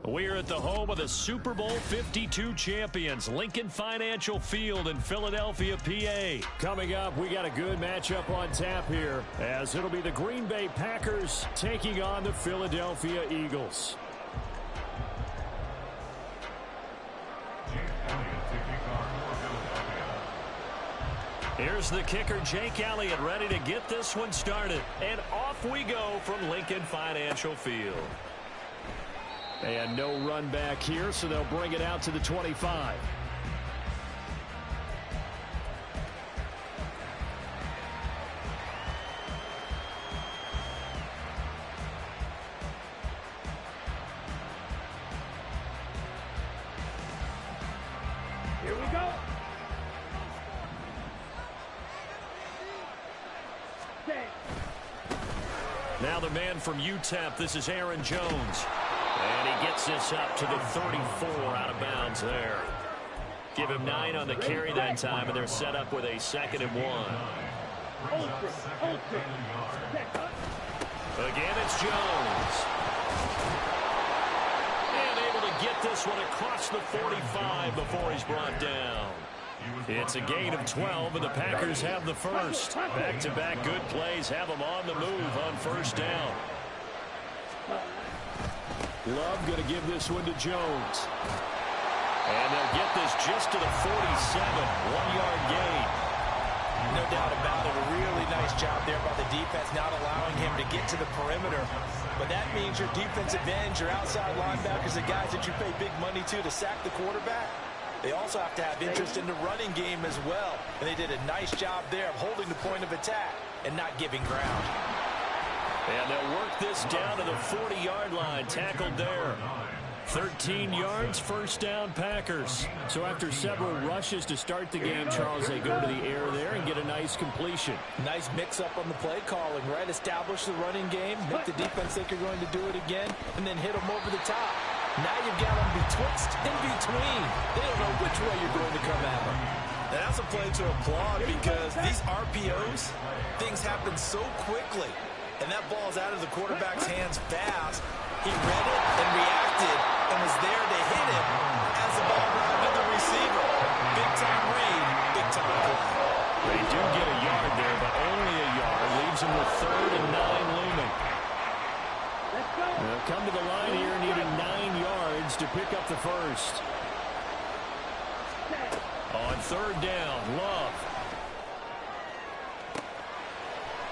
We're at the home of the Super Bowl 52 champions, Lincoln Financial Field in Philadelphia, PA. Coming up, we got a good matchup on tap here, as it'll be the Green Bay Packers taking on the Philadelphia Eagles. Here's the kicker, Jake Elliott, ready to get this one started. And off we go from Lincoln Financial Field. And no run back here, so they'll bring it out to the 25. Here we go. Now the man from UTEP, this is Aaron Jones. And he gets this up to the 34 out of bounds there. Give him 9 on the carry that time, and they're set up with a 2nd and 1. Again, it's Jones. And able to get this one across the 45 before he's brought down. It's a gain of 12, and the Packers have the first. Back-to-back good plays have them on the move on first down. Love going to give this one to Jones. And they'll get this just to the 47. 1-yard gain. No doubt about it. A really nice job there by the defense, not allowing him to get to the perimeter. But that means your defensive ends, your outside linebackers, the guys that you pay big money to sack the quarterback, they also have to have interest in the running game as well. And they did a nice job there of holding the point of attack and not giving ground. And they'll work this down to the 40-yard line. Tackled there. 13 yards, first down, Packers. So after several rushes to start the game, Charles, they go to the air there and get a nice completion. Nice mix-up on the play calling, right? Establish the running game, make the defense think you're going to do it again, and then hit them over the top. Now you've got them betwixt in between. They don't know which way you're going to come at them. And that's a play to applaud because these RPOs, things happen so quickly. And that ball's out of the quarterback's hands fast. He read it and reacted and was there to hit him as the ball arrived to the receiver. Big-time read, big-time play. They do get a yard there, but only a yard. Leaves them with 3rd and 9 looming. They'll come to the line here needing 9 yards to pick up the first. On 3rd down, Love.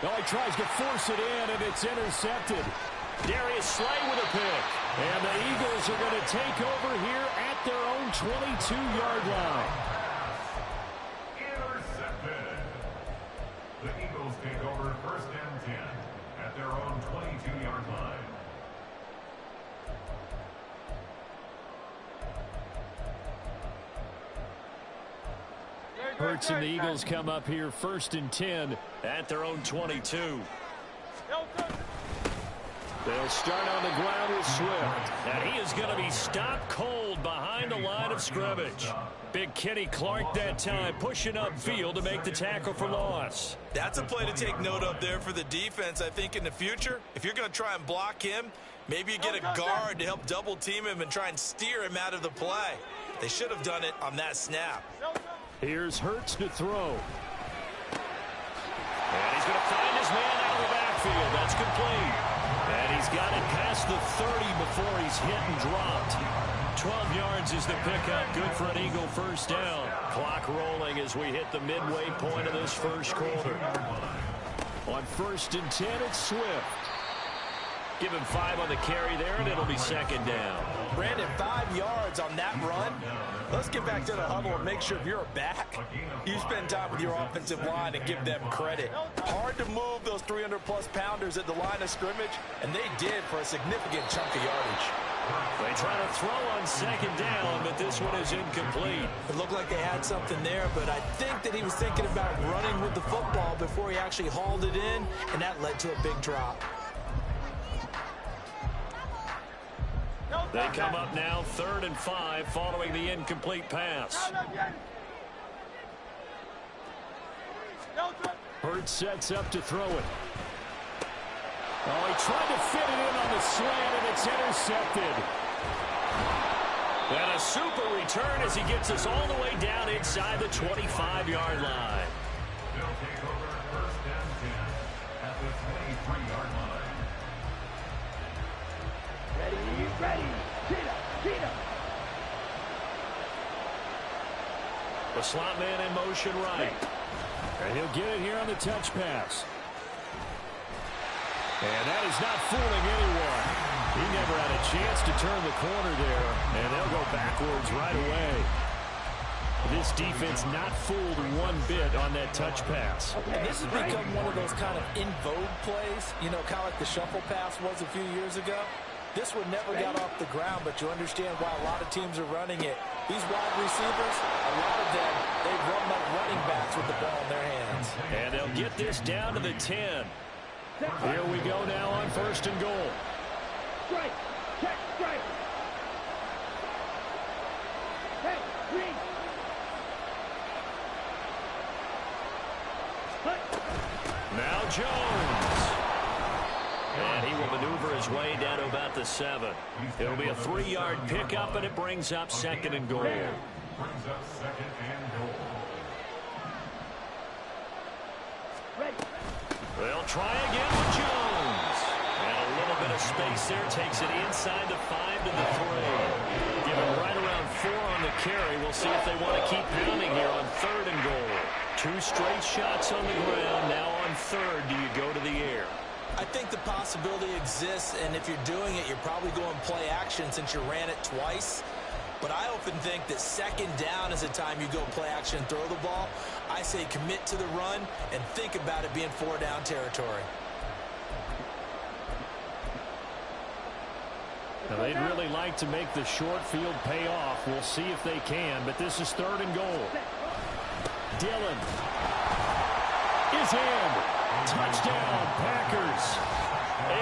Oh, he tries to force it in, and it's intercepted. Darius Slay with a pick. And the Eagles are going to take over here at their own 22-yard line. Intercepted. The Eagles take over 1st and 10 at their own 22-yard line. Hurts and the Eagles come up here 1st and 10 at their own 22. They'll start on the ground with Swift. And he is going to be stopped cold behind the line of scrimmage. Big Kenny Clark that time pushing upfield to make the tackle for loss. That's a play to take note of there for the defense. I think in the future, if you're going to try and block him, maybe you get a guard to help double team him and try and steer him out of the play. They should have done it on that snap. Here's Hurts to throw. And he's going to find his man out of the backfield. That's complete. And he's got it past the 30 before he's hit and dropped. 12 yards is the pickup. Good for an Eagle first down. Clock rolling as we hit the midway point of this first quarter. On 1st and 10, it's Swift. Give him 5 on the carry there, and it'll be 2nd down. Brandon, 5 yards on that run. Let's get back to the huddle and make sure if you're a back, you spend time with your offensive line and give them credit. Hard to move those 300-plus pounders at the line of scrimmage, and they did for a significant chunk of yardage. They try to throw on 2nd down, but this one is incomplete. It looked like they had something there, but I think that he was thinking about running with the football before he actually hauled it in, and that led to a big drop. They come up now 3rd and 5 following the incomplete pass. Hurts sets up to throw it. Oh, he tried to fit it in on the slant, and it's intercepted. And a super return as he gets us all the way down inside the 25-yard line. They'll take over first and 10 at the 23-yard line. Ready. Cheetah. The slot man in motion right. And he'll get it here on the touch pass. And that is not fooling anyone. He never had a chance to turn the corner there, and they'll go backwards right away. This defense not fooled one bit on that touch pass. And this has become one of those kind of in vogue plays, you know, kind of like the shuffle pass was a few years ago. This one never got off the ground, but you understand why a lot of teams are running it. These wide receivers, a lot of them, they run like running backs with the ball in their hands. And they'll get this down to the 10. Here we go now on first and goal. Strike. Check. Strike. Hey, green. Now Jones. And he will maneuver his way down to about the 7. It'll be a 3-yard pickup, and it brings up second and goal. Brings up second and goal. Ready. They'll try again with Jones. And a little bit of space there takes it inside the 5 to the 3. Give him right around 4 on the carry. We'll see if they want to keep pounding here on third and goal. 2 straight shots on the ground. Now on third, do you go to the air? I think the possibility exists, and if you're doing it, you're probably going play action since you ran it twice. But I often think that second down is the time you go play action and throw the ball. I say commit to the run and think about it being 4-down territory. Now, they'd really like to make the short field pay off. We'll see if they can, but this is third and goal. Dillon is in. Touchdown, Packers.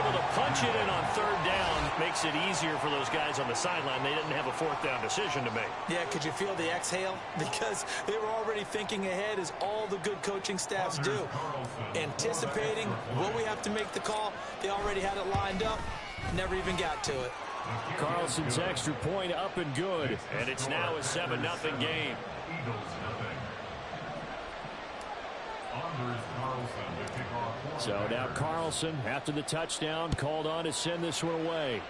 Able to punch it in on third down. Makes it easier for those guys on the sideline. They didn't have a fourth down decision to make. Yeah, could you feel the exhale? Because they were already thinking ahead, as all the good coaching staffs do. Anticipating, will we have to make the call? They already had it lined up. Never even got to it. Carlson's extra point up and good. And it's now a 7-0 game. So now Carlson, after the touchdown, called on to send this one away.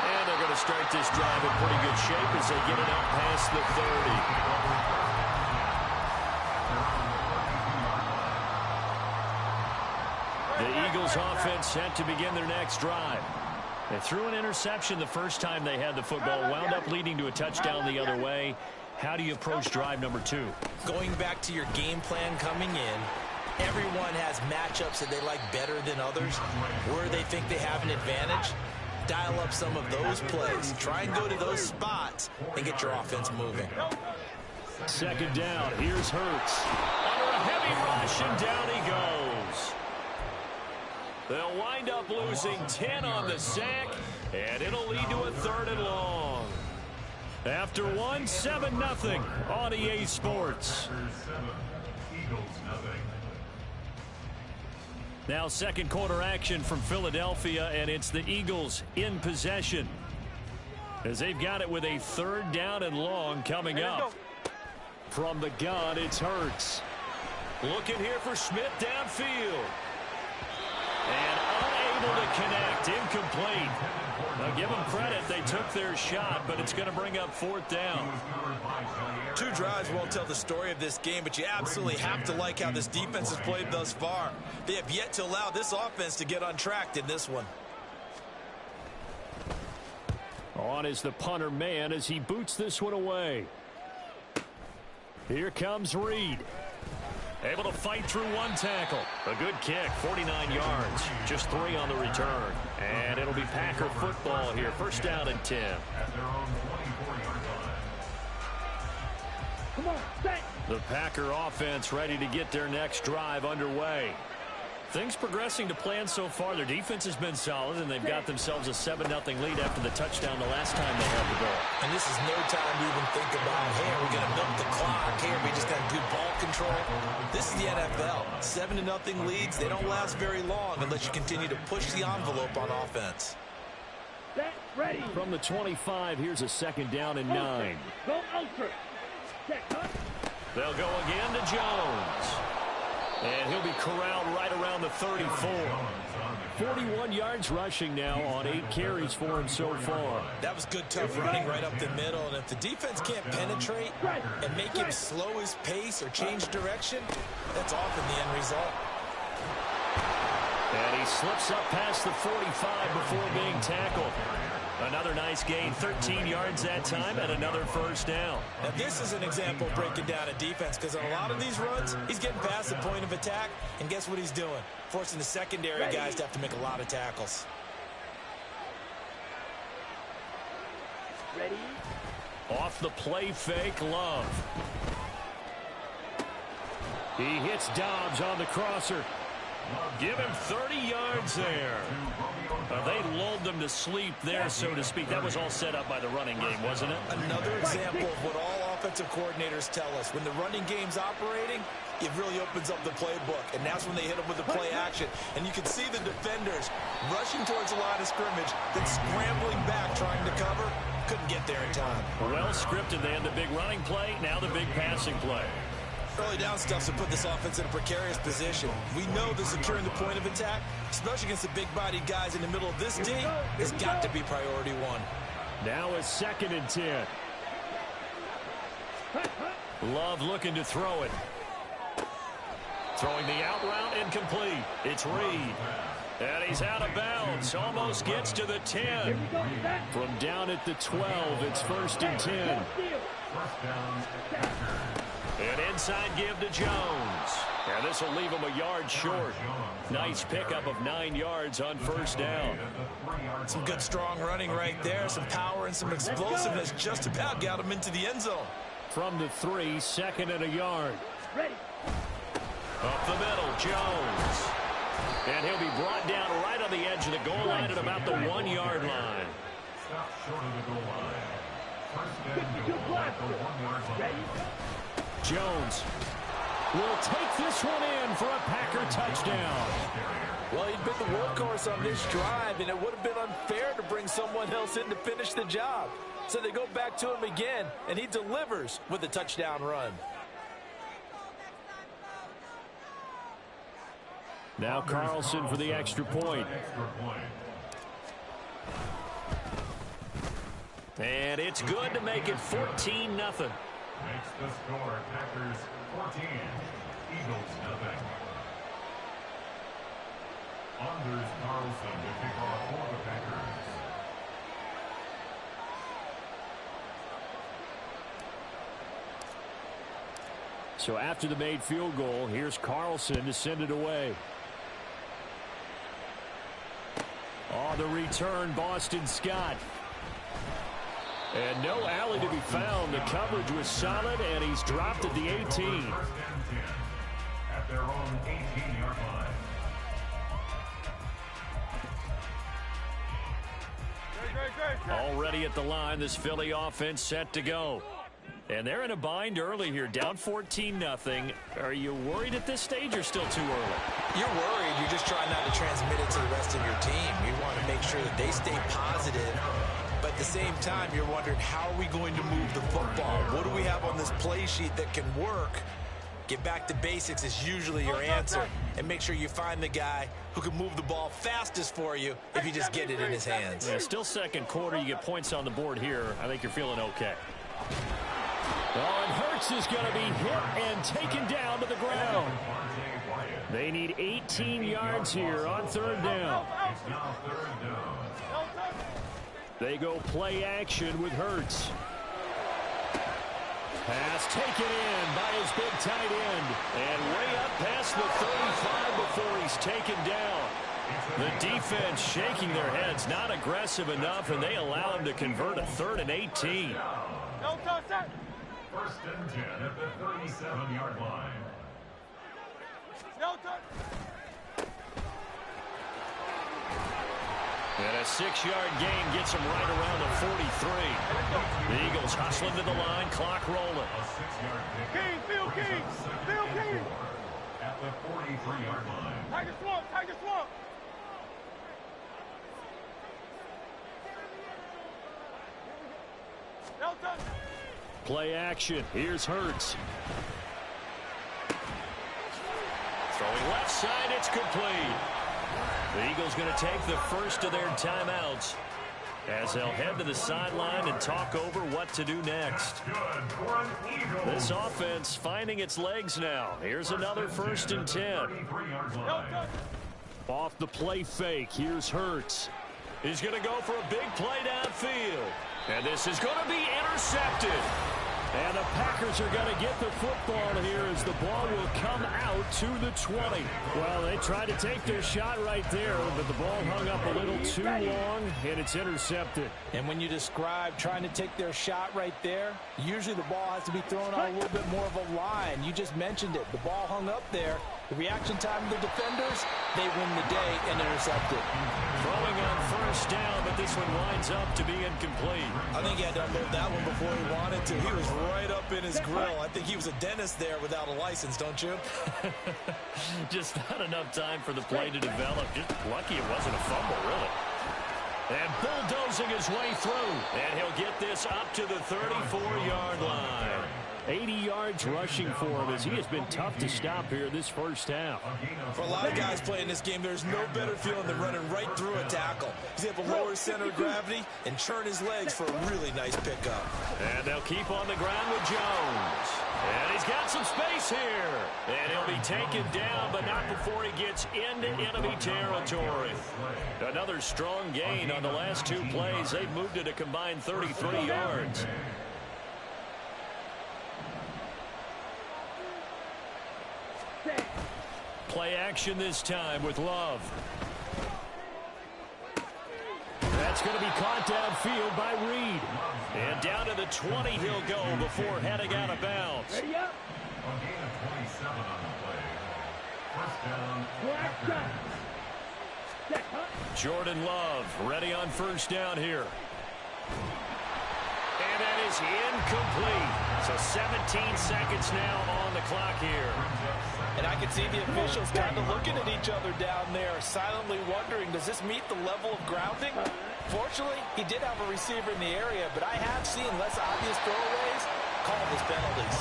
And they're going to start this drive in pretty good shape as they get it out past the 30. The Eagles offense set to begin their next drive. They threw an interception the first time they had the football, wound up leading to a touchdown the other way. How do you approach drive number 2? Going back to your game plan coming in, everyone has matchups that they like better than others, where they think they have an advantage. Dial up some of those plays. Try and go to those spots and get your offense moving. Second down. Here's Hurts. Under a heavy rush, and down he goes. They'll wind up losing 10 on the sack, and it'll lead to a third and long. After 7-0 on EA Sports. Now second quarter action from Philadelphia, and it's the Eagles in possession, as they've got it with a third down and long coming up. From the gun, it's Hurts. Looking here for Smith downfield. And unable to connect, incomplete. Now give them credit, they took their shot, but it's going to bring up fourth down. 2 drives won't tell the story of this game, but you absolutely have to like how this defense has played thus far. They have yet to allow this offense to get untracked in this one. On is the punter man as he boots this one away. Here comes Reed. Able to fight through one tackle. A good kick, 49 yards. Just 3 on the return. And it'll be Packer football here. First down and 10. Come on, set. The Packer offense ready to get their next drive underway. Things progressing to plan so far. Their defense has been solid, and they've got themselves a 7-0 lead after the touchdown the last time they had the ball. And this is no time to even think about, hey, are we going to milk the clock? Hey, are we just going to do ball control? This is the NFL. 7-0 leads, they don't last very long unless you continue to push the envelope on offense. Set, ready. From the 25, here's a 2nd down and 9. Go ultra. Check, huh? They'll go again to Jones. And he'll be corralled right around the 34. 41 yards rushing now on 8 carries for him so far. That was good, tough running right up the middle. And if the defense can't penetrate and make him slow his pace or change direction, that's often the end result. And he slips up past the 45 before being tackled. Another nice gain, 13 yards that time, and another 1st down. Now, this is an example of breaking down a defense, because on a lot of these runs, he's getting past the point of attack, and guess what he's doing? Forcing the secondary guys to have to make a lot of tackles. Ready. Off the play fake, Love. He hits Dobbs on the crosser. Give him 30 yards there. They lulled them to sleep there, so to speak. That was all set up by the running game, wasn't it? Another example of what all offensive coordinators tell us. When the running game's operating, it really opens up the playbook, and that's when they hit them with the play action. And you can see the defenders rushing towards the line of scrimmage, then scrambling back trying to cover. Couldn't get there in time. Well scripted. They had the big running play, now the big passing play. Early down stuffs to put this offense in a precarious position. We know that securing the point of attack, especially against the big-bodied guys in the middle of this D, has got to be priority 1. Now a 2nd and 10. Love looking to throw it. Throwing the out route, incomplete. It's Reed. And he's out of bounds. Almost gets to the 10. From down at the 12, it's 1st and 10. An inside give to Jones. And this will leave him a yard short. Nice pickup of 9 yards on 1st down. Some good strong running right there. Some power and some explosiveness just about got him into the end zone. From the 3, 2nd and a yard. Ready. Up the middle, Jones. And he'll be brought down right on the edge of the goal line at about the 1-yard line. Stop short of the goal line. 1st and goal at the 1-yard line. Jones will take this one in for a Packer touchdown. Well, he'd been the workhorse on this drive, and it would have been unfair to bring someone else in to finish the job. So they go back to him again, and he delivers with a touchdown run. Now Carlson for the extra point. And it's good to make it 14-0. Makes the score Packers 14, Eagles 0. Anders Carlson to kick off for the Packers. So after the made field goal, here's Carlson to send it away. Oh, the return, Boston Scott. And no alley to be found. The coverage was solid, and he's dropped at the 18. 1st and 10 at their own 18-yard line. Already at the line, this Philly offense set to go. And they're in a bind early here, down 14-0. Are you worried at this stage or still too early? You're worried. You're just trying not to transmit it to the rest of your team. You want to make sure that they stay positive. But at the same time, you're wondering, how are we going to move the football? What do we have on this play sheet that can work? Get back to basics is usually your answer. And make sure you find the guy who can move the ball fastest for you if you just get it in his hands. Yeah, still 2nd quarter. You get points on the board here. I think you're feeling okay. Oh, and Hurts is going to be hit and taken down to the ground. They need 18 yards here on 3rd down. It's now 3rd down. They go play action with Hurts. Pass taken in by his big tight end. And way up past the 35 before he's taken down. The defense shaking their heads, not aggressive enough, and they allow him to convert a 3rd and 18. 1st and 10 at the 37-yard line. And a 6-yard gain gets him right around the 43. The Eagles hustling to the line, clock rolling. A 6-yard pick. Field King! Field King! At the 43-yard line. Tiger Swamp! Tiger Swamp! Elton! Play action. Here's Hurts. Throwing left side, it's complete. The Eagles going to take the first of their timeouts as they'll head to the sideline and talk over what to do next. This offense finding its legs now. Here's another 1st and 10. Off the play fake, here's Hurts. He's going to go for a big play downfield. And this is going to be intercepted. And the Packers are going to get the football here as the ball will come out to the 20. Well, they tried to take their shot right there, but the ball hung up a little too long, and it's intercepted. And when you describe trying to take their shot right there, usually the ball has to be thrown on a little bit more of a line. You just mentioned it. The ball hung up there. The reaction time of the defenders, they win the day and intercept it. Throwing on 1st down, but this one winds up to be incomplete. I think he had to unload that one before he wanted to. He was right up in his grill. I think he was a dentist there without a license, don't you? Just not enough time for the play to develop. Just lucky it wasn't a fumble, really. And bulldozing his way through. And he'll get this up to the 34-yard line. 80 yards rushing for him as he has been tough to stop here this first half. For a lot of guys playing this game, there's no better feeling than running right through a tackle. He's able to lower his center of gravity and churn his legs for a really nice pickup. And they'll keep on the ground with Jones. And he's got some space here. And he'll be taken down, but not before he gets into enemy territory. Another strong gain on the last 2 plays. They've moved it a combined 33 yards. Play action this time with Love. That's going to be caught downfield by Reed. And down to the 20 he'll go before heading out of bounds. Ready up! A gain of 27 on the play. 1st down. Black shot! Set, huh? Jordan Love ready on 1st down here. And that is incomplete. So 17 seconds now on the clock here. And I can see the officials kind of looking at each other down there, silently wondering, does this meet the level of grounding? Fortunately, he did have a receiver in the area, but I have seen less obvious throwaways called as penalties.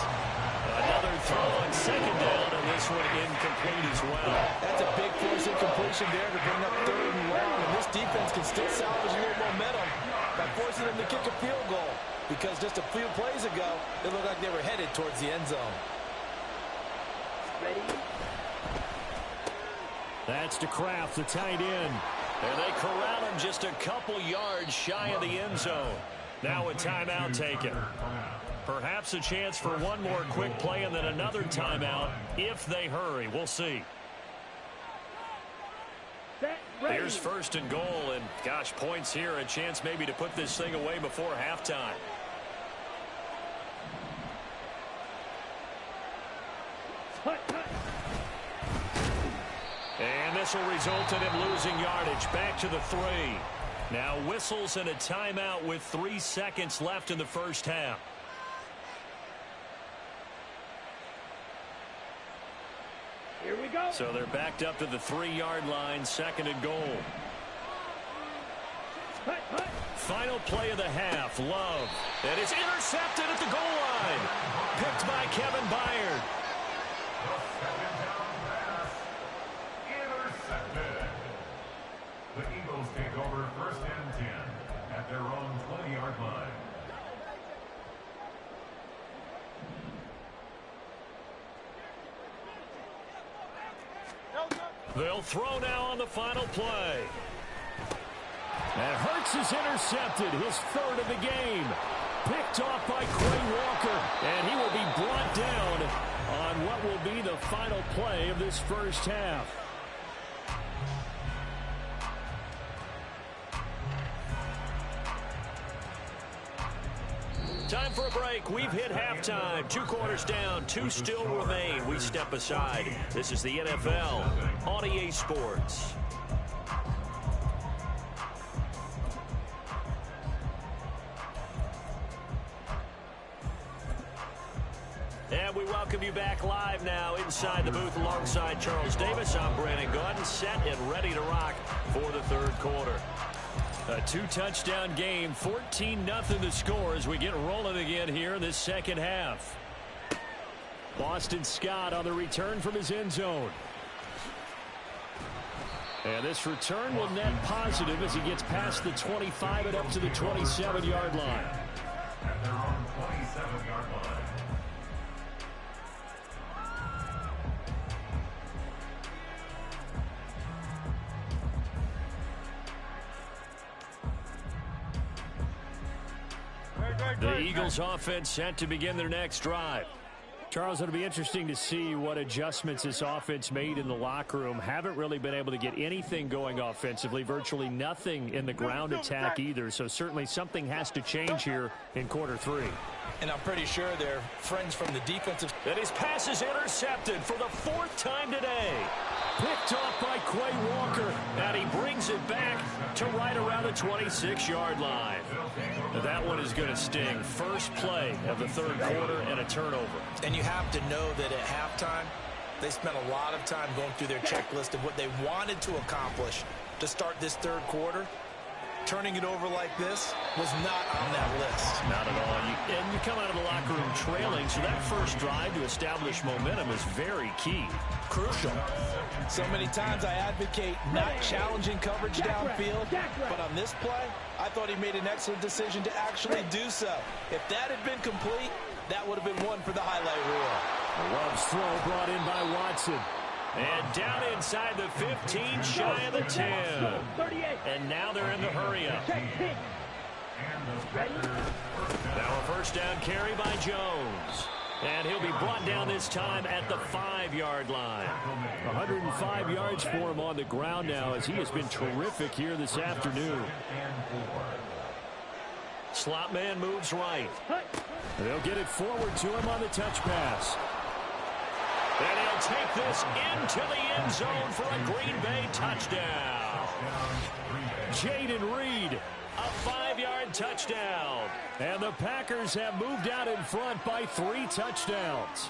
Another throw on 2nd down, and this one incomplete as well. That's a big force incompletion there to bring up 3rd and long, and this defense can still salvage a little momentum by forcing them to kick a field goal, because just a few plays ago, it looked like they were headed towards the end zone. Ready? That's to Kraft, the tight end. And they corral him just a couple yards shy of the end zone. Now a timeout taken. Perhaps a chance for one more quick play and then another timeout if they hurry. We'll see. Set, ready. Here's 1st and goal, and gosh, points here, a chance maybe to put this thing away before halftime. Hut, hut. And this will result in him losing yardage. Back to the 3. Now whistles and a timeout with 3 seconds left in the first half. Here we go. So they're backed up to the 3-yard line, 2nd and goal. Hut, hut. Final play of the half, Love. And it's intercepted at the goal line. Picked by Kevin Byard. Intercepted. The Eagles take over 1st and 10 at their own 20-yard line. They'll throw now on the final play. And Hurts is intercepted, his 3rd of the game. Picked off by Quay Walker, and he will be brought down on what will be the final play of this first half. Time for a break. We've hit halftime. 2 quarters down. 2 still remain. We step aside. This is the NFL on EA Sports. And we welcome you back live now inside the booth alongside Charles Davis. I'm Brandon Gordon, set and ready to rock for the third quarter. A two-touchdown game, 14-0 the score as we get rolling again here in this second half. Boston Scott on the return from his end zone. And this return will net positive as he gets past the 25 and up to the 27-yard line. At their own 27-yard line. The Eagles offense set to begin their next drive. Charles, it'll be interesting to see what adjustments this offense made in the locker room. Haven't really been able to get anything going offensively, virtually nothing in the ground attack either. So certainly something has to change here in quarter three. And I'm pretty sure they're friends from the defensive. And his pass is intercepted for the fourth time today. Picked off by Quay Walker, and he brings it back to right around the 26-yard line. That one is going to sting. First play of the third quarter and a turnover. And you have to know that at halftime, they spent a lot of time going through their checklist of what they wanted to accomplish to start this third quarter. Turning it over like this was not on that list. Not at all. And you come out of the locker room trailing, so that first drive to establish momentum is very key. Crucial. So many times I advocate not challenging coverage downfield, but on this play, I thought he made an excellent decision to actually do so. If that had been complete, that would have been one for the highlight reel. Love's throw brought in by Watson. And down inside the 15, shy of the 10. And now they're in the hurry-up. Now a first down carry by Jones. And he'll be brought down this time at the 5-yard line. 105 yards for him on the ground now as he has been terrific here this afternoon. Slot man moves right. They'll get it forward to him on the touch pass. And he'll take this into the end zone for a Green Bay touchdown. Jaden Reed, a 5-yard touchdown. And the Packers have moved out in front by 3 touchdowns.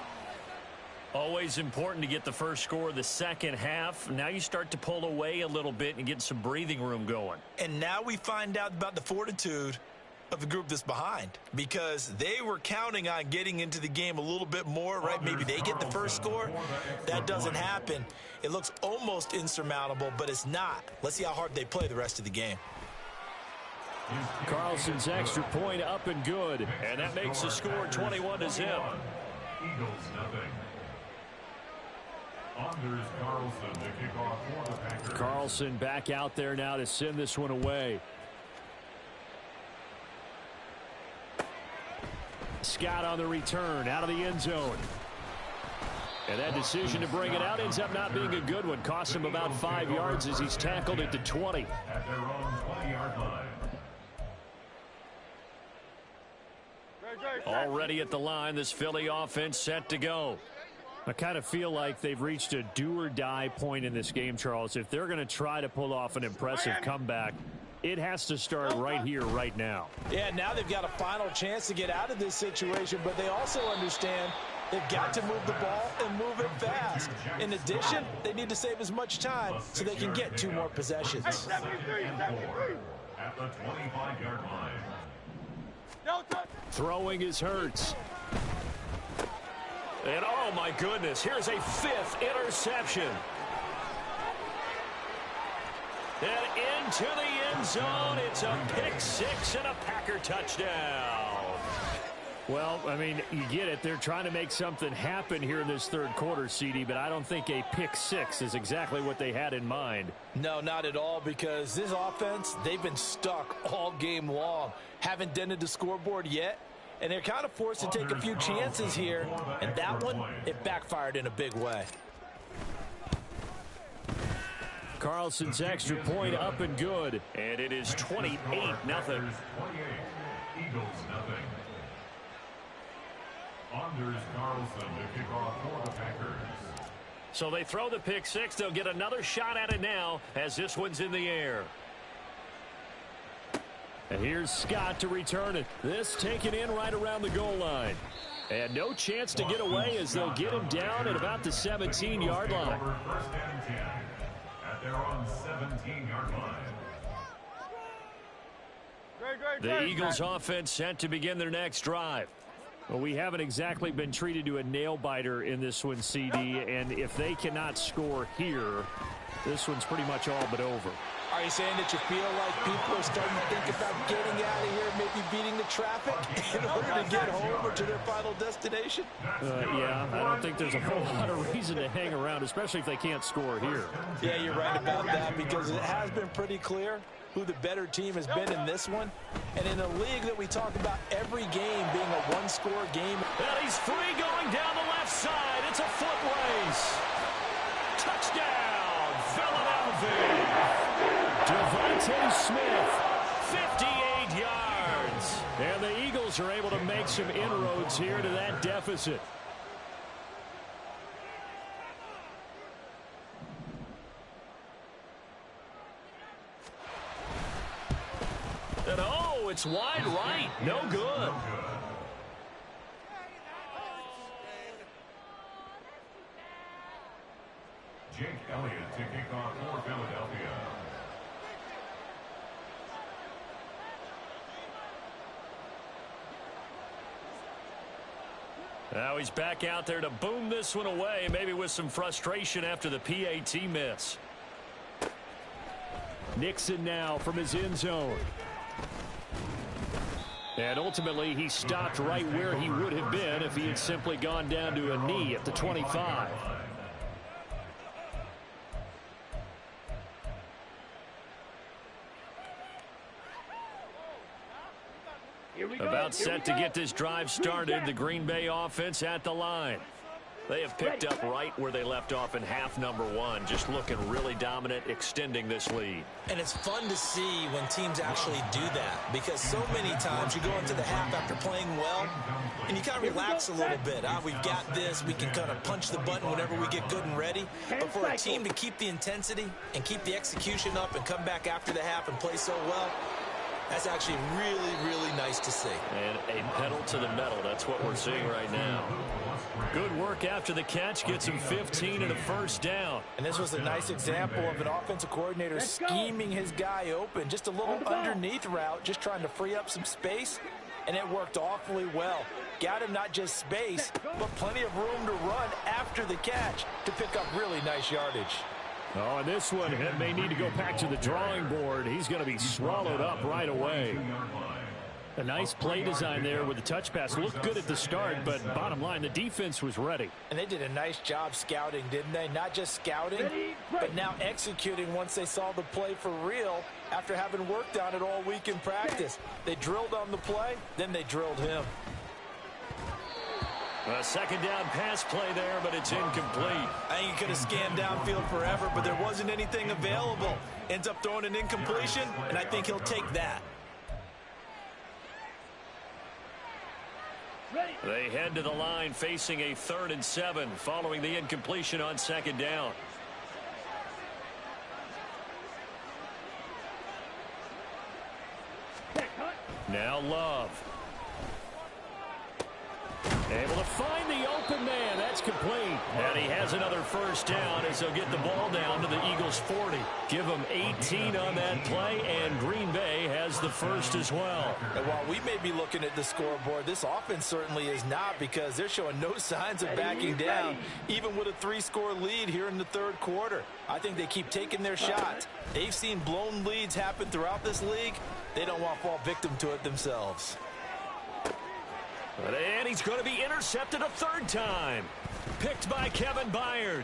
Always important to get the first score of the second half. Now you start to pull away a little bit and get some breathing room going. And now we find out about the fortitude of the group that's behind, because they were counting on getting into the game a little bit more, right? Maybe they get the first score. That doesn't happen. It looks almost insurmountable, but it's not. Let's see how hard they play the rest of the game. Carlson's extra point up and good, and that makes the score 21-0. Eagles nothing. Anders Carlson to kick off for the Packers. Carlson back out there now to send this one away. Scott on the return out of the end zone. And that decision to bring it out ends up not being a good one. Costs him about 5 yards as he's tackled at the 20. At their own 20-yard line. Already at the line, this Philly offense set to go. I kind of feel like they've reached a do-or-die point in this game, Charles. If they're going to try to pull off an impressive comeback, it has to start right here, right now. Yeah, now they've got a final chance to get out of this situation, but they also understand they've got to move the ball and move it fast. In addition, they need to save as much time so they can get 2 more possessions. At the 25-yard line. Throwing is Hurts. And oh my goodness, here's a 5th interception. And into the end zone, it's a pick 6 and a Packer touchdown. Well, I mean, you get it. They're trying to make something happen here in this third quarter, CD, but I don't think a pick 6 is exactly what they had in mind. No, not at all, because this offense, they've been stuck all game long. Haven't dented the scoreboard yet, and they're kind of forced to take a few chances here, and that one, it backfired in a big way. Carlson's extra point up and good, and it is 28-0. 28. Eagles nothing. Anders Carlson to kick off for the Packers. So they throw the pick 6. They'll get another shot at it now as this one's in the air. And here's Scott to return it. This taken in right around the goal line. And no chance to get away as they'll get him down at about the 17-yard line. First and 10 at their own 17-yard line. The Eagles offense set to begin their next drive. Well, we haven't exactly been treated to a nail-biter in this one, CD, and if they cannot score here, this one's pretty much all but over. Are you saying that you feel like people are starting to think about getting out of here, maybe beating the traffic in order to get home or to their final destination? Yeah, I don't think there's a whole lot of reason to hang around, especially if they can't score here. Yeah, you're right about that because it has been pretty clear who the better team has been in this one. And in a league that we talk about every game being a one-score game. And he's free going down the left side. It's a foot race. Touchdown, Philadelphia. Devontae Smith, 58 yards. And the Eagles are able to make some inroads here to that deficit. And oh, it's wide right. No good. Jake Elliott to kick off for Philadelphia. Now he's back out there to boom this one away, maybe with some frustration after the PAT miss. Nixon now from his end zone. And ultimately, he stopped right where he would have been if he had simply gone down to a knee at the 25. About set to get this drive started. The Green Bay offense at the line. They have picked up right where they left off in half number one, just looking really dominant, extending this lead. And it's fun to see when teams actually do that because so many times you go into the half after playing well and you kind of relax a little bit. We've got this. We can kind of punch the button whenever we get good and ready. But for a team to keep the intensity and keep the execution up and come back after the half and play so well, that's actually really, really nice to see. And a pedal to the metal. That's what we're seeing right now. Good work after the catch. Gets him 15 and a first down. And this was a nice example of an offensive coordinator scheming his guy open. Just a little underneath route, just trying to free up some space. And it worked awfully well. Got him not just space, but plenty of room to run after the catch to pick up really nice yardage. Oh, and this one may need to go back to the drawing board. He's going to be swallowed up right away. A nice play design there with the touch pass. Looked good at the start, but bottom line, the defense was ready. And they did a nice job scouting, didn't they? Not just scouting, but now executing once they saw the play for real after having worked on it all week in practice. They drilled on the play, then they drilled him. A second down pass play there, but it's incomplete. I think he could have scanned downfield forever, but there wasn't anything available. Ends up throwing an incompletion, and I think he'll take that. They head to the line facing a 3rd and 7 following the incompletion on second down. Now Love. Able to find the open man. That's complete. And he has another first down as they'll get the ball down to the Eagles' 40. Give them 18 on that play, and Green Bay has the first as well. And while we may be looking at the scoreboard, this offense certainly is not because they're showing no signs of backing down, even with a 3-score lead here in the third quarter. I think they keep taking their shots. They've seen blown leads happen throughout this league. They don't want to fall victim to it themselves. And he's going to be intercepted a 3rd time. Picked by Kevin Byard.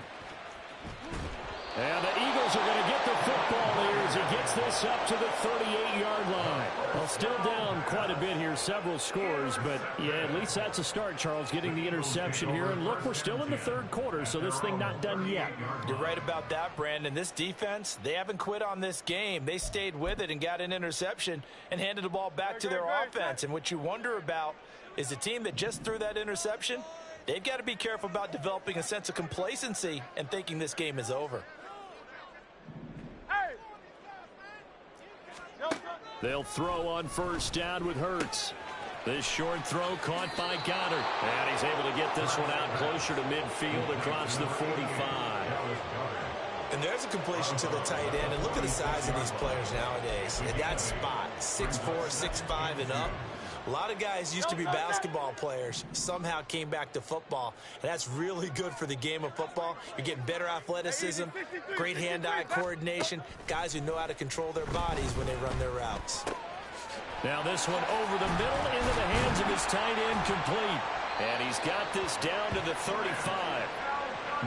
And the Eagles are going to get the football here as he gets this up to the 38-yard line. Well, still down quite a bit here, several scores, but yeah, at least that's a start, Charles, getting the interception here. And look, we're still in the third quarter, so this thing not done yet. You're right about that, Brandon. This defense, they haven't quit on this game. They stayed with it and got an interception and handed the ball back to their offense. And what you wonder about is the team that just threw that interception, they've got to be careful about developing a sense of complacency and thinking this game is over. They'll throw on first down with Hurts. This short throw caught by Goddard. And he's able to get this one out closer to midfield across the 45. And there's a completion to the tight end. And look at the size of these players nowadays. At that spot, 6'4", 6'5", and up. A lot of guys used to be basketball players, somehow came back to football, and that's really good for the game of football. You're getting better athleticism, great hand-eye coordination, guys who know how to control their bodies when they run their routes. Now this one over the middle into the hands of his tight end, complete. And he's got this down to the 35.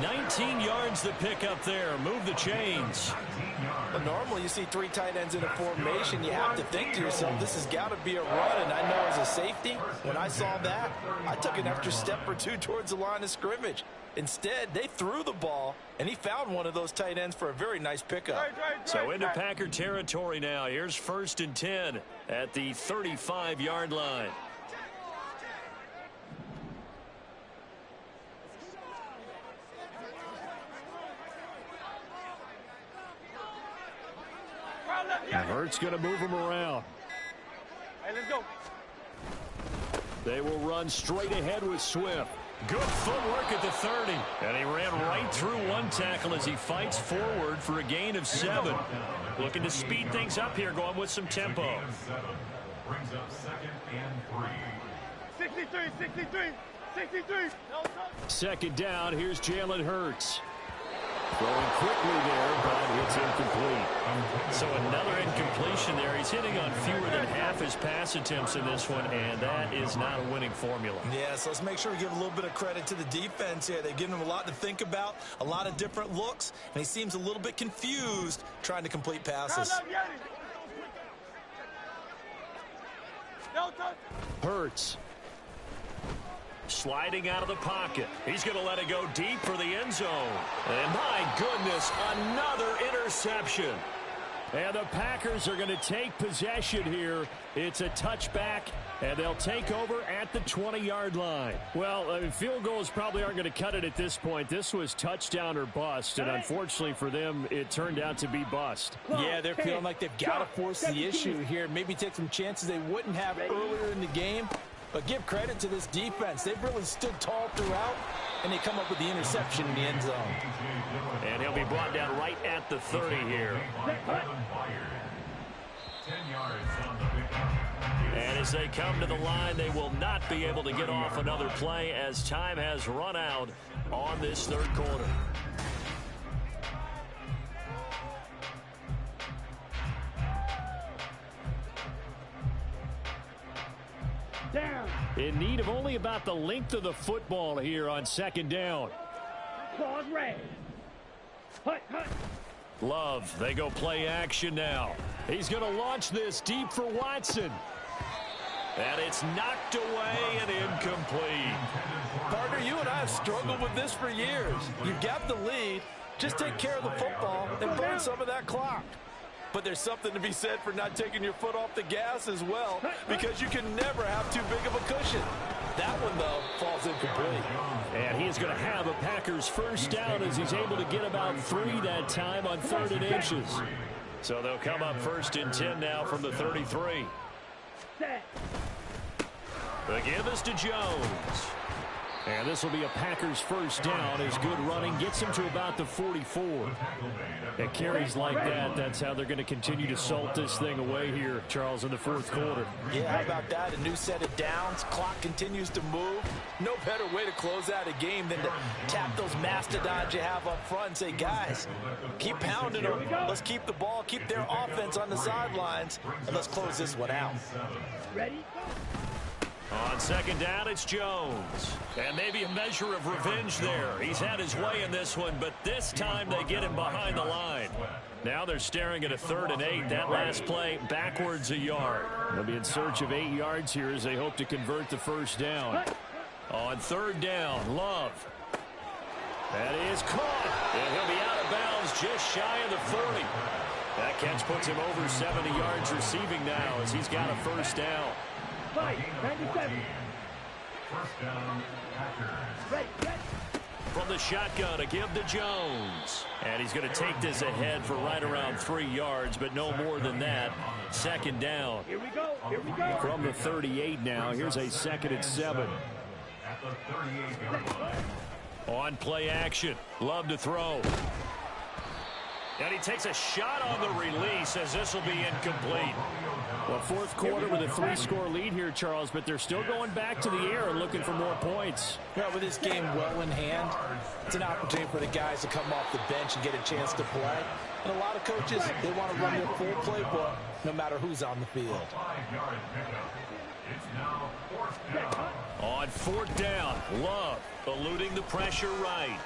19 yards to pick up there. Move the chains. But normally you see three tight ends in a formation. You have to think to yourself, this has got to be a run. And I know as a safety, when I saw that, I took an extra step or two towards the line of scrimmage. Instead, they threw the ball, and he found one of those tight ends for a very nice pickup. So into Packer territory now. Here's 1st and 10 at the 35-yard line. And Hurts going to move him around. Hey, let's go. They will run straight ahead with Swift. Good footwork at the 30. And he ran right through one tackle as he fights forward for a gain of 7. Looking to speed things up here, going with some tempo. Brings up 2nd and 3. 63. Second down, here's Jalen Hurts. Throwing quickly there, but it's incomplete. So another incompletion there. He's hitting on fewer than half his pass attempts in this one, and that is not a winning formula. Yeah, so let's make sure we give a little bit of credit to the defense here. They've given him a lot to think about, a lot of different looks, and he seems a little bit confused trying to complete passes. Hurts. Sliding out of the pocket. He's going to let it go deep for the end zone. And my goodness, another interception. And the Packers are going to take possession here. It's a touchback, and they'll take over at the 20-yard line. Well, field goals probably aren't going to cut it at this point. This was touchdown or bust, and unfortunately for them, it turned out to be bust. Yeah, they're feeling like they've got to force the issue here. Maybe take some chances they wouldn't have earlier in the game. But give credit to this defense. They've really stood tall throughout, and they come up with the interception in the end zone. And he'll be brought down right at the 30 here. 10 yards on the pickup. And as they come to the line, they will not be able to get off another play as time has run out on this third quarter. Down. In need of only about the length of the football here on second down. Claws red. Hut. Love, they go play action now. He's going to launch this deep for Watson. And it's knocked away and incomplete. Partner, you and I have struggled with this for years. You've got the lead. Just take care of the football and burn some of that clock. But there's something to be said for not taking your foot off the gas as well, because you can never have too big of a cushion. That one, though, falls incomplete. And he's going to have a Packers first down as he's able to get about 3 that time on 3rd and inches. So they'll come up 1st and 10 now from the 33. The give is to Jones. And this will be a Packers first down as good running gets him to about the 44. At carries like that, that's how they're going to continue to salt this thing away here, Charles, in the fourth quarter. Yeah, how about that? A new set of downs. Clock continues to move. No better way to close out a game than to tap those mastodons you have up front and say, guys, keep pounding them. Let's keep the ball, keep their offense on the sidelines, and let's close this one out. Ready? On second down, it's Jones. And maybe a measure of revenge there. He's had his way in this one, but this time they get him behind the line. Now they're staring at a 3rd and 8. That last play, backwards a yard. They'll be in search of 8 yards here as they hope to convert the first down. On 3rd down, Love. That is caught. And he'll be out of bounds just shy of the 40. That catch puts him over 70 yards receiving now as he's got a first down. 97. First down, Packers. Ready. From the shotgun, a give to Jones. And he's going to take this ahead for right around 3 yards, but no more than that. Second down. Here we go. Here we go. From the 38 now, here's a 2nd and 7. At the 38-yard line. On play action. Love to throw. And he takes a shot on the release as this will be incomplete. Well, fourth quarter with a 3-score lead here, Charles, but they're still going back to the air and looking for more points. Well, with this game well in hand, it's an opportunity for the guys to come off the bench and get a chance to play. And a lot of coaches, they want to run their full playbook no matter who's on the field. 5-yard pickup. It's now 4th down. On 4th down, Love eluding the pressure right.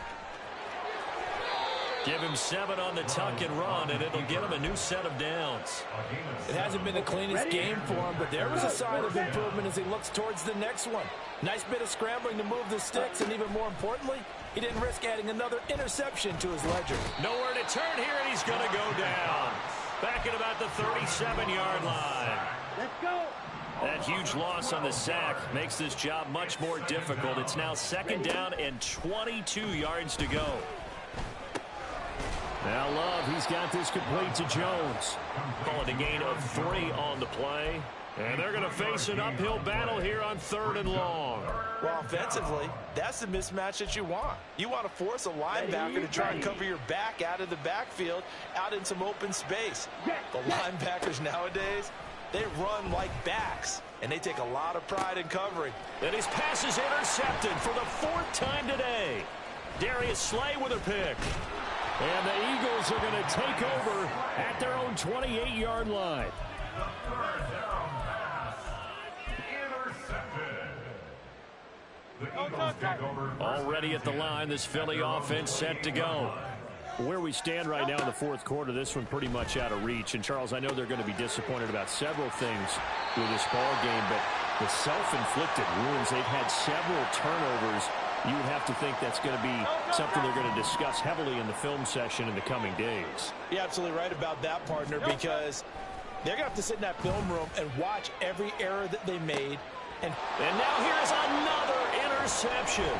Give him 7 on the tuck and run, and it'll get him a new set of downs. It hasn't been the cleanest game for him, but there was a sign of improvement as he looks towards the next one. Nice bit of scrambling to move the sticks, and even more importantly, he didn't risk adding another interception to his ledger. Nowhere to turn here, and he's going to go down. Back at about the 37-yard line. Let's go. That huge loss on the sack makes this job much more difficult. It's now 2nd down and 22 yards to go. Now Love, he's got this complete to Jones. Calling a gain of 3 on the play. And they're going to face an uphill battle here on 3rd and long. Well, offensively, that's the mismatch that you want. You want to force a linebacker to try and cover your back out of the backfield, out in some open space. The linebackers nowadays, they run like backs, and they take a lot of pride in covering. And his pass is intercepted for the 4th time today. Darius Slay with a pick. And the Eagles are going to take over at their own 28-yard line. The 3rd down pass. Intercepted. The Eagles take over. Already at the line, this Philly offense set to go. Where we stand right now in the 4th quarter, this one pretty much out of reach. And, Charles, I know they're going to be disappointed about several things with this ball game, but the self-inflicted wounds, they've had several turnovers. You would have to think that's going to be something they're going to discuss heavily in the film session in the coming days. You're absolutely right about that, partner, because they're going to have to sit in that film room and watch every error that they made. And now here's another interception.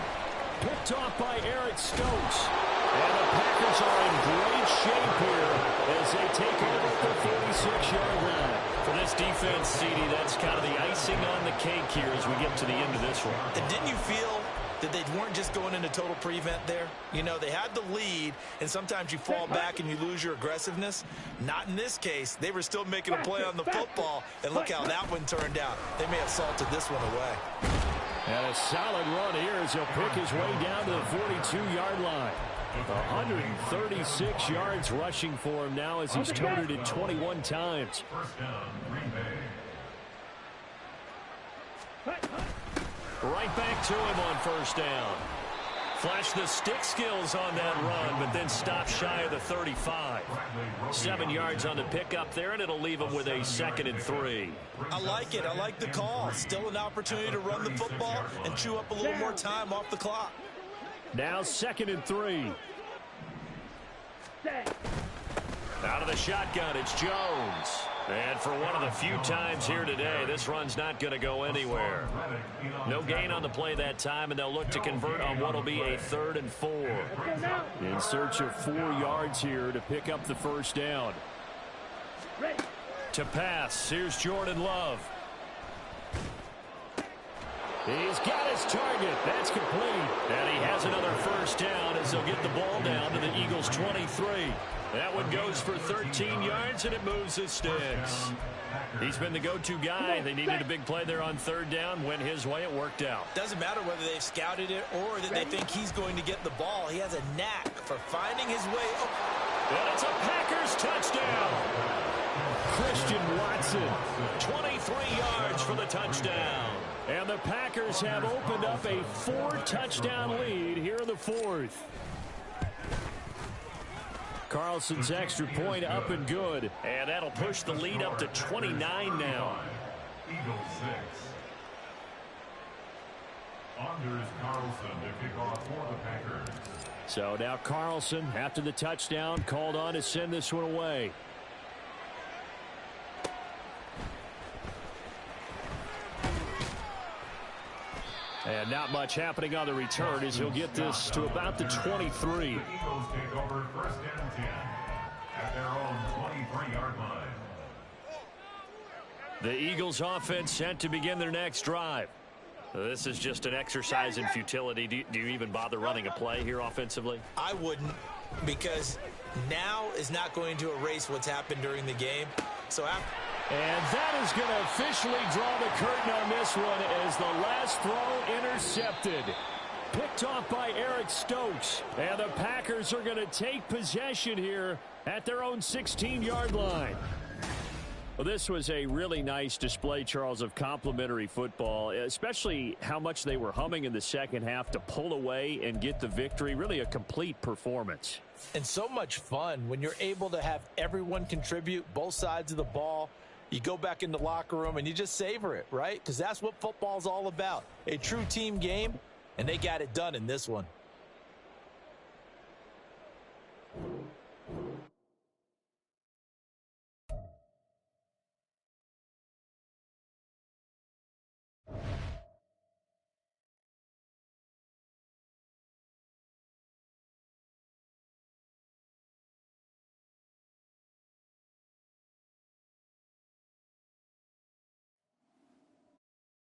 Picked off by Eric Stokes. And the Packers are in great shape here as they take over at the 46-yard line. For this defense, CD, that's kind of the icing on the cake here as we get to the end of this one. And didn't you feel that they weren't just going into total prevent there? You know, they had the lead, and sometimes you fall back and you lose your aggressiveness. Not in this case. They were still making a play on the football, and look how that one turned out. They may have salted this one away. And a solid run here as he'll pick his way down to the 42-yard line. 136 yards rushing for him now as he's toted it 21 times. 1st down, Green Bay. Right back to him on 1st down. Flashed the stick skills on that run, but then stopped shy of the 35. 7 yards on the pickup there, and it'll leave him with a 2nd and 3. I like it. I like the call. Still an opportunity to run the football and chew up a little more time off the clock. Now 2nd and 3. Out of the shotgun, it's Jones. And for one of the few times here today, this run's not going to go anywhere. No gain on the play that time, and they'll look to convert on what will be a 3rd and 4. In search of 4 yards here to pick up the 1st down. To pass, here's Jordan Love. He's got his target. That's complete. And he has another 1st down as they'll get the ball down to the Eagles' 23. That one goes for 13 yards, and it moves his sticks. He's been the go-to guy. They needed a big play there on 3rd down. Went his way. It worked out. Doesn't matter whether they've scouted it or that they think he's going to get the ball. He has a knack for finding his way. And it's a Packers touchdown. Christian Watson, 23 yards for the touchdown. And the Packers have opened up a 4-touchdown lead here in the 4th. Carlson's extra point up and good. And that'll push the lead up to 29 now. Eagles 6. Anders Carlson to kick off for the Packers. So now Carlson, after the touchdown, called on to send this one away. And not much happening on the return as he'll get this to about the 23. The Eagles take over 1st and 10 at their own 23-yard line. The Eagles offense set to begin their next drive. This is just an exercise in futility. Do you even bother running a play here offensively? I wouldn't, because now is not going to erase what's happened during the game. And that is going to officially draw the curtain on this one as the last throw intercepted. Picked off by Eric Stokes. And the Packers are going to take possession here at their own 16-yard line. Well, this was a really nice display, Charles, of complimentary football, especially how much they were humming in the second half to pull away and get the victory. Really a complete performance. And so much fun when you're able to have everyone contribute both sides of the ball. You go back in the locker room and you just savor it, right? Because that's what football's all about. A true team game, and they got it done in this one.